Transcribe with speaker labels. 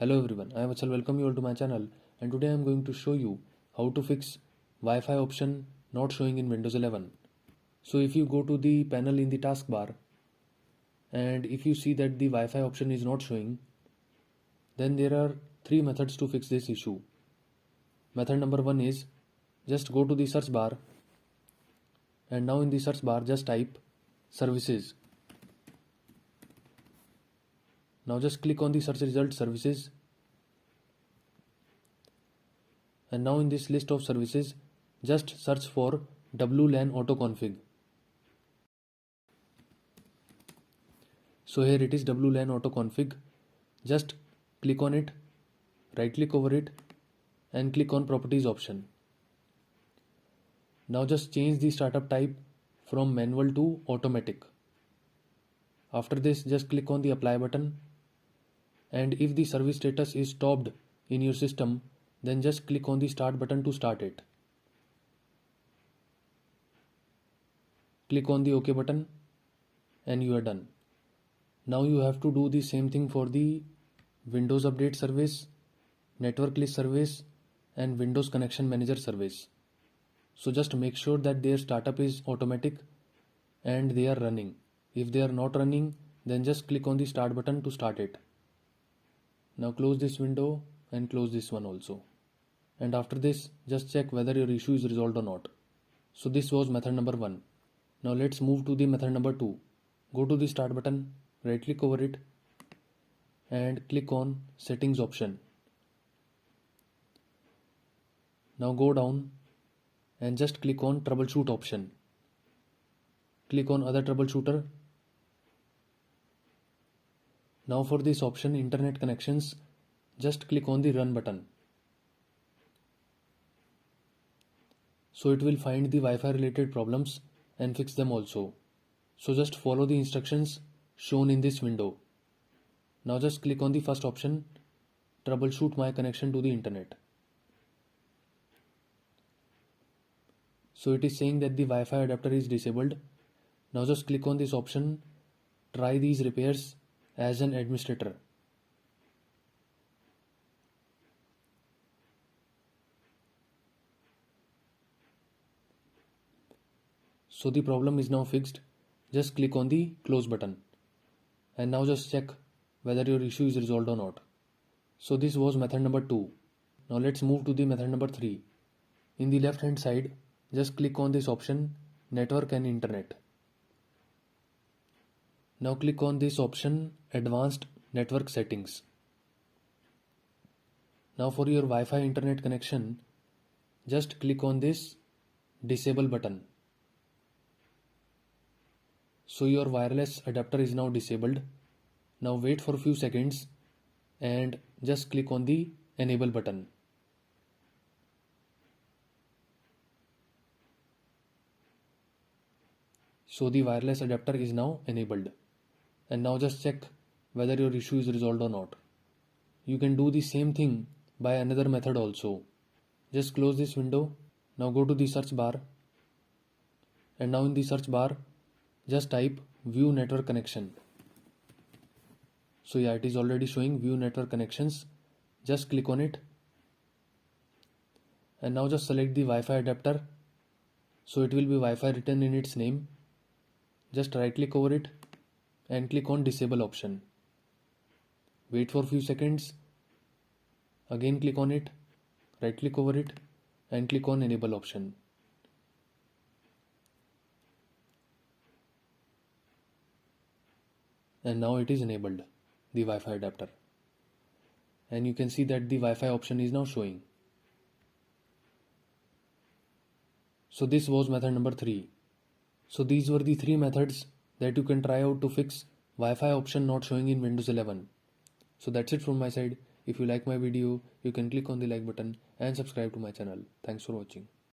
Speaker 1: Hello everyone, I am Achal. Welcome you all to my channel, and today I am going to show you how to fix Wi-Fi option not showing in Windows 11. So if you go to the panel in the taskbar and if you see that the Wi-Fi option is not showing, then there are three methods to fix this issue. Method number one is just go to the search bar, and now in the search bar just type services. Now just click on the search result services, and now in this list of services just search for WLAN auto config. So here it is, WLAN auto config. Just click on it, right click over it and click on properties option. Now just change the startup type from manual to automatic. After this just click on the apply button, and if the service status is stopped in your system, then just click on the start button to start it. Click on the OK button and you are done. Now you have to do the same thing for the Windows Update service, Network List service and Windows Connection Manager service. So just make sure that their startup is automatic and they are running. If they are not running, then just click on the start button to start it. Now close this window and close this one also. And after this, just check whether your issue is resolved or not. So this was method number one. Now let's move to the method number two. Go to the start button, right click over it and click on settings option. Now go down and just click on troubleshoot option. Click on other troubleshooter. Now for this option internet connections, just click on the run button. So it will find the Wi-Fi related problems and fix them also. So just follow the instructions shown in this window. Now just click on the first option, troubleshoot my connection to the internet. So it is saying that the Wi-Fi adapter is disabled. Now just click on this option, try these repairs as an administrator. So the problem is now fixed. Just click on the close button. And now just check whether your issue is resolved or not. So this was method number two. Now let's move to the method number three. In the left hand side, just click on this option, network and internet. Now click on this option, advanced network settings. Now for your Wi-Fi internet connection, just click on this disable button. So your wireless adapter is now disabled. Now wait for a few seconds and just click on the enable button. So the wireless adapter is now enabled. And now just check whether your issue is resolved or not. You can do the same thing by another method also. Just close this window. Now go to the search bar. And now in the search bar, just type view network connection. So yeah, it is already showing view network connections. Just click on it. And now just select the Wi-Fi adapter. So it will be Wi-Fi written in its name. Just right click over it and click on disable option. Wait for a few seconds. Again click on it, right click over it and click on enable option. And now it is enabled, the Wi-Fi adapter. And you can see that the Wi-Fi option is now showing. So this was method number three. So these were the three methods that you can try out to fix Wi-Fi option not showing in Windows 11. So that's it from my side. If you like my video, you can click on the like button and subscribe to my channel. Thanks for watching.